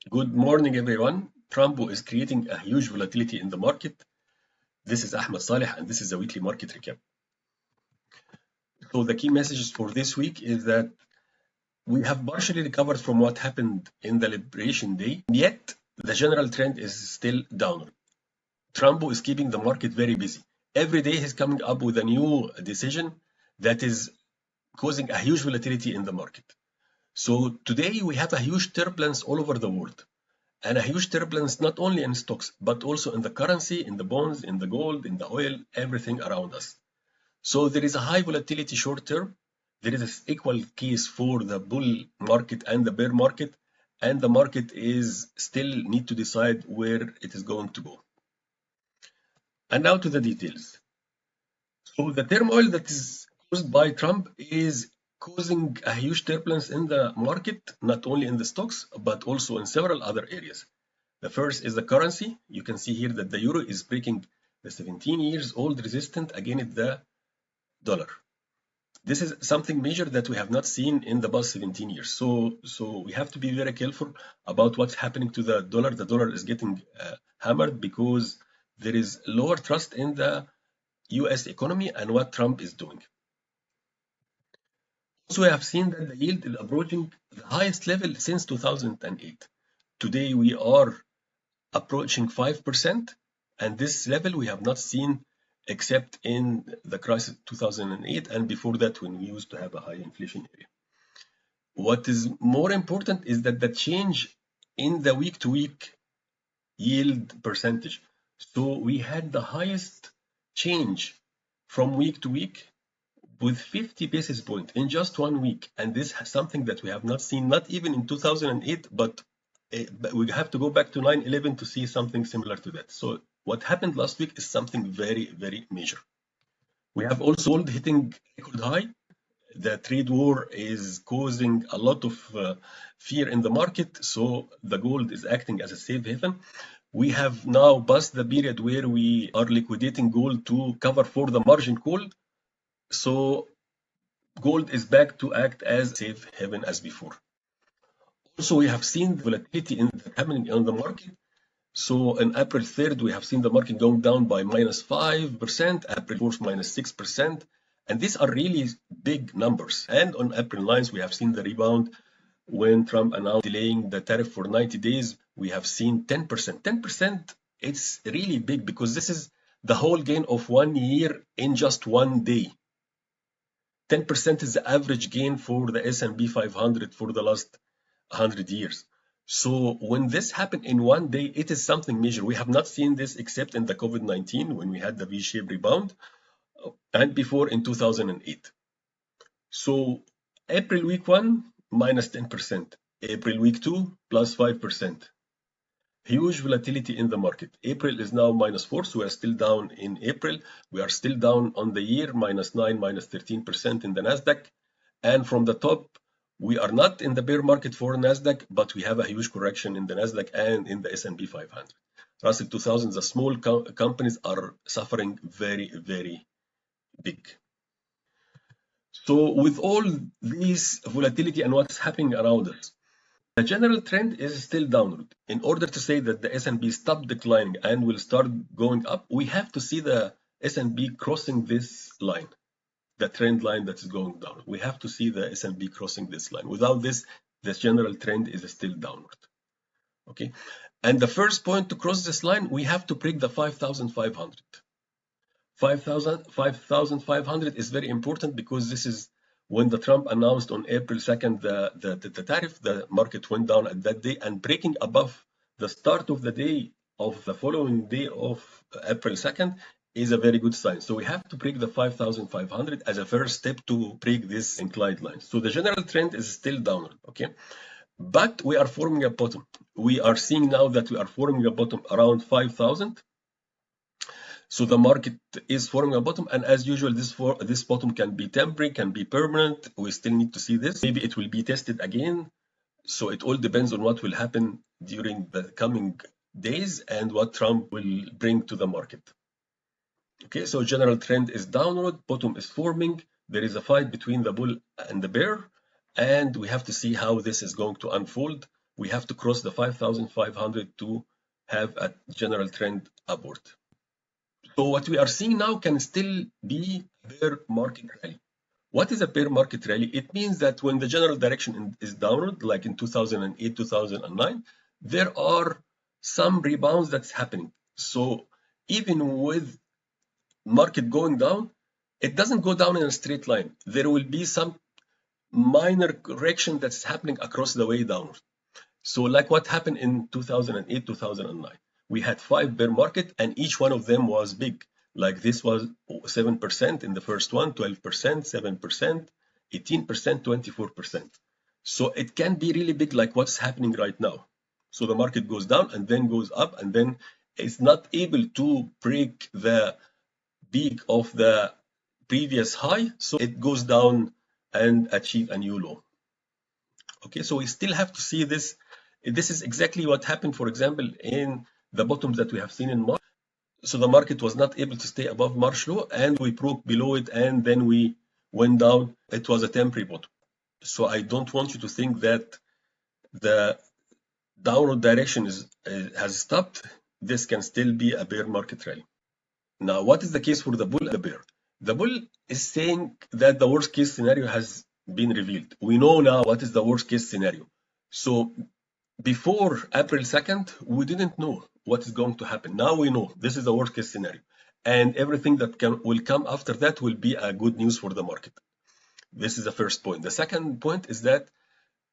Good morning, everyone. Trambo is creating a huge volatility in the market. This is Ahmed Saleh, and this is the weekly market recap. So the key messages for this week is that we have partially recovered from what happened in the Liberation Day, yet the general trend is still downward. Trambo is keeping the market very busy. Every day he's coming up with a new decision that is causing a huge volatility in the market. So today we have a huge turbulence all over the world. And a huge turbulence not only in stocks, but also in the currency, in the bonds, in the gold, in the oil, everything around us. So there is a high volatility short term. There is an equal case for the bull market and the bear market, and the market is still need to decide where it is going to go. And now to the details. So the turmoil that is caused by Trump is causing a huge turbulence in the market, not only in the stocks, but also in several other areas. The first is the currency. You can see here that the euro is breaking the 17 years old resistance against the dollar. This is something major that we have not seen in the past 17 years. So we have to be very careful about what's happening to the dollar. The dollar is getting hammered because there is lower trust in the US economy and what Trump is doing. Also, we have seen that the yield is approaching the highest level since 2008. Today, we are approaching 5%, and this level we have not seen except in the crisis 2008 and before that when we used to have a high inflation area. What is more important is that the change in the week-to-week yield percentage. So we had the highest change from week to week with 50 basis points in just 1 week, and this is something that we have not seen, not even in 2008, but we have to go back to 9/11 to see something similar to that. So what happened last week is something very, very major. We have also gold hitting record high. The trade war is causing a lot of fear in the market, so the gold is acting as a safe haven. We have now passed the period where we are liquidating gold to cover for the margin call. So gold is back to act as safe haven as before. Also, we have seen volatility happening on the market. So on April 3rd, we have seen the market going down by -5%, April 4th -6%, and these are really big numbers. And on April 9th, we have seen the rebound when Trump announced delaying the tariff for 90 days. We have seen 10%. 10%, it's really big because this is the whole gain of 1 year in just 1 day. 10% is the average gain for the S&P 500 for the last 100 years. So when this happened in 1 day, it is something major. We have not seen this except in the COVID-19 when we had the V-shaped rebound and before in 2008. So April week 1, -10%. April week 2, +5%. Huge volatility in the market. April is now -4, so we are still down in April. We are still down on the year, -9, -13% in the Nasdaq. And from the top, we are not in the bear market for Nasdaq, but we have a huge correction in the Nasdaq and in the S&P 500. Russell 2000, the small companies are suffering very, very big. So with all this volatility and what's happening around us, the general trend is still downward. In order to say that the S&P stopped declining and will start going up, we have to see the S&P crossing this line, the trend line that is going down. We have to see the S&P crossing this line. Without this, the general trend is still downward. Okay, and the first point to cross this line, we have to break the 5,500. 5,500 is very important because this is when the Trump announced on April 2nd the tariff. The market went down at that day, and breaking above the start of the day of the following day of April 2nd is a very good sign. So we have to break the 5,500 as a first step to break this inclined line. So the general trend is still downward, okay? But we are forming a bottom. We are seeing now that we are forming a bottom around 5,000. So the market is forming a bottom, and as usual, this bottom can be temporary, can be permanent. We still need to see this. Maybe it will be tested again. So it all depends on what will happen during the coming days and what Trump will bring to the market. Okay, so general trend is downward, bottom is forming. There is a fight between the bull and the bear, and we have to see how this is going to unfold. we have to cross the 5,500 to have a general trend upward. So what we are seeing now can still be a bear market rally. What is a bear market rally? It means that when the general direction is downward, like in 2008, 2009, there are some rebounds that's happening. So even with market going down, it doesn't go down in a straight line. There will be some minor correction that's happening across the way downward. So like what happened in 2008, 2009, we had 5 bear market and each one of them was big. Like this was 7% in the first one, 12%, 7%, 18%, 24%. So it can be really big like what's happening right now. So the market goes down and then goes up and then it's not able to break the peak of the previous high. So it goes down and achieve a new low. Okay, so we still have to see this. This is exactly what happened, for example, in the bottoms that we have seen in March. So the market was not able to stay above March low and we broke below it and then we went down. It was a temporary bottom. So I don't want you to think that the downward direction has stopped. This can still be a bear market rally. Now, what is the case for the bull and the bear? The bull is saying that the worst case scenario has been revealed. We know now what is the worst case scenario. So before April 2nd, we didn't know what is going to happen. Now we know this is the worst case scenario. And everything that will come after that will be a good news for the market. This is the first point. The second point is that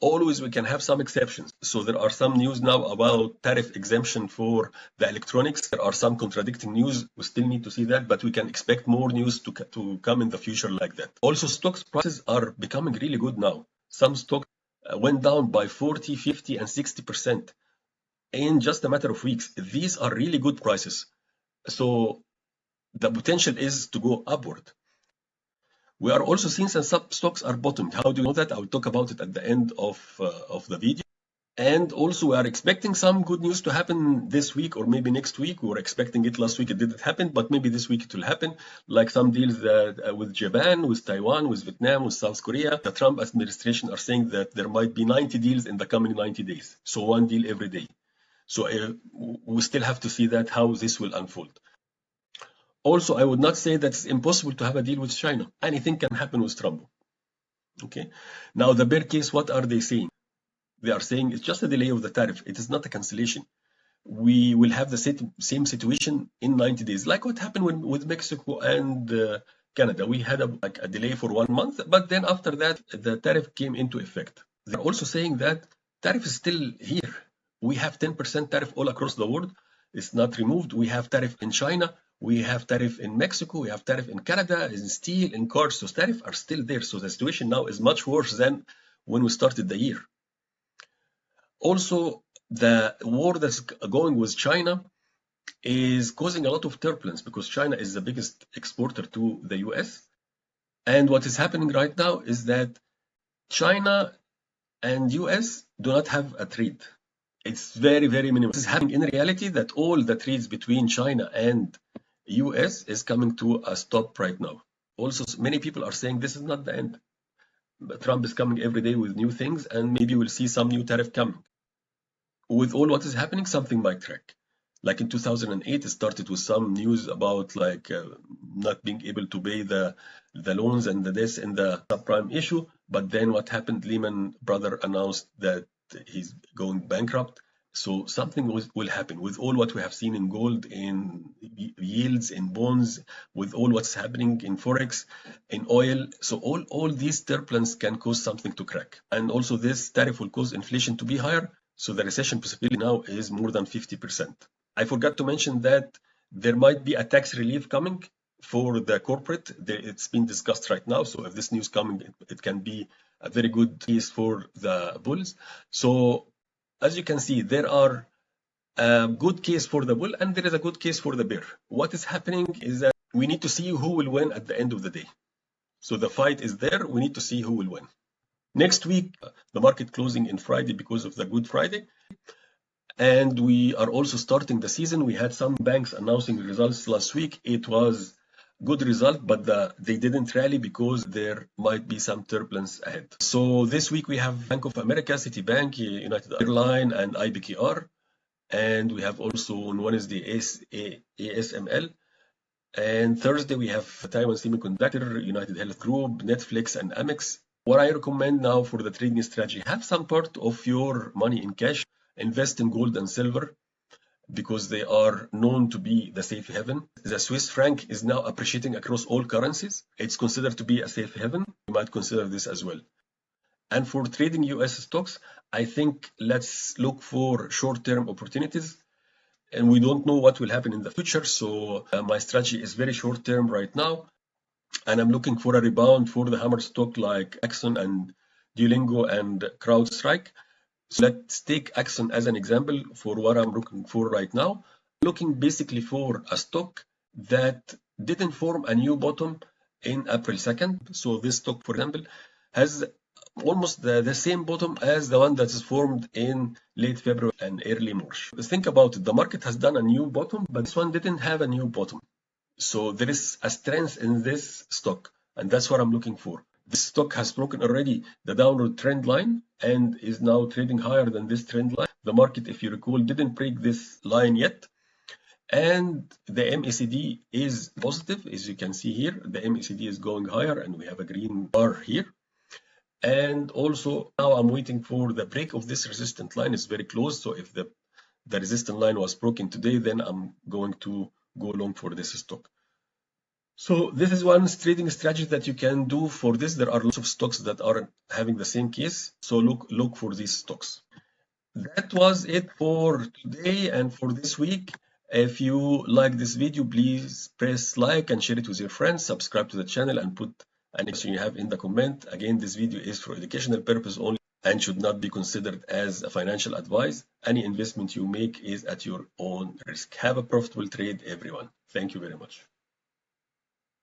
always we can have some exceptions. So there are some news now about tariff exemption for the electronics. There are some contradicting news. We still need to see that, but we can expect more news to come in the future like that. Also, stocks prices are becoming really good now. Some stocks went down by 40, 50, and 60% in just a matter of weeks. These are really good prices. So the potential is to go upward. We are also seeing some stocks are bottomed. How do you know that? I will talk about it at the end of the video. And also we are expecting some good news to happen this week or maybe next week. We were expecting it last week. It didn't happen, but maybe this week it will happen. Like some deals with Japan, with Taiwan, with Vietnam, with South Korea. The Trump administration are saying that there might be 90 deals in the coming 90 days. So one deal every day. So we still have to see that how this will unfold. Also, I would not say that it's impossible to have a deal with China. Anything can happen with Trambo. Okay. Now, the bear case, what are they saying? They are saying it's just a delay of the tariff. It is not a cancellation. We will have the same situation in 90 days, like what happened with Mexico and Canada. We had a delay for 1 month, but then after that, the tariff came into effect. They're also saying that tariff is still here. We have 10% tariff all across the world. It's not removed. We have tariff in China. We have tariff in Mexico, we have tariff in Canada, in steel, in cars, so tariffs are still there. So the situation now is much worse than when we started the year. Also, the war that's going with China is causing a lot of turbulence because China is the biggest exporter to the US. And what is happening right now is that China and US do not have a trade. It's very, very minimal. This is happening in reality that all the trades between China and US is coming to a stop right now. Also, many people are saying this is not the end. Trump is coming every day with new things, and maybe we'll see some new tariff coming. With all what is happening, something might crack. Like in 2008, it started with some news about not being able to pay the loans and this in the subprime issue. But then what happened? Lehman Brothers announced that he's going bankrupt. So something will happen with all what we have seen in gold, in yields, in bonds, with all what's happening in Forex, in oil. So all these turbulence can cause something to crack. And also this tariff will cause inflation to be higher. So the recession possibility now is more than 50%. I forgot to mention that there might be a tax relief coming for the corporate. It's been discussed right now. So if this news coming, it can be a very good case for the bulls. So as you can see, there are a good case for the bull and there is a good case for the bear. What is happening is that we need to see who will win at the end of the day. So the fight is there. We need to see who will win. Next week, the market closing in Friday because of the Good Friday. And we are also starting the season. We had some banks announcing results last week. It was good result, but they didn't rally because there might be some turbulence ahead. So this week we have Bank of America, Citibank, United Airlines, and IBKR. And we have also on Wednesday ASML. And Thursday we have Taiwan Semiconductor, United Health Group, Netflix, and Amex. What I recommend now for the trading strategy, have some part of your money in cash, invest in gold and silver, because they are known to be the safe haven. The Swiss franc is now appreciating across all currencies. It's considered to be a safe haven. You might consider this as well. And for trading US stocks, I think let's look for short-term opportunities. And we don't know what will happen in the future. So my strategy is very short-term right now. And I'm looking for a rebound for the hammer stock like Axon and Duolingo and CrowdStrike. So let's take Axon as an example for what I'm looking for right now. Looking basically for a stock that didn't form a new bottom in April 2nd. So this stock, for example, has almost the same bottom as the one that is formed in late February and early March. Think about it. The market has done a new bottom, but this one didn't have a new bottom. So there is a strength in this stock, and that's what I'm looking for. This stock has broken already the downward trend line and is now trading higher than this trend line. The market, if you recall, didn't break this line yet. And the MACD is positive, as you can see here. The MACD is going higher, and we have a green bar here. And also now I'm waiting for the break of this resistance line. It's very close. So if the resistance line was broken today, then I'm going to go long for this stock. So this is one trading strategy that you can do for this. There are lots of stocks that are having the same case. So look for these stocks. That was it for today and for this week. If you like this video, please press like and share it with your friends. Subscribe to the channel and put any question you have in the comment. Again, this video is for educational purpose only and should not be considered as a financial advice. Any investment you make is at your own risk. Have a profitable trade, everyone. Thank you very much.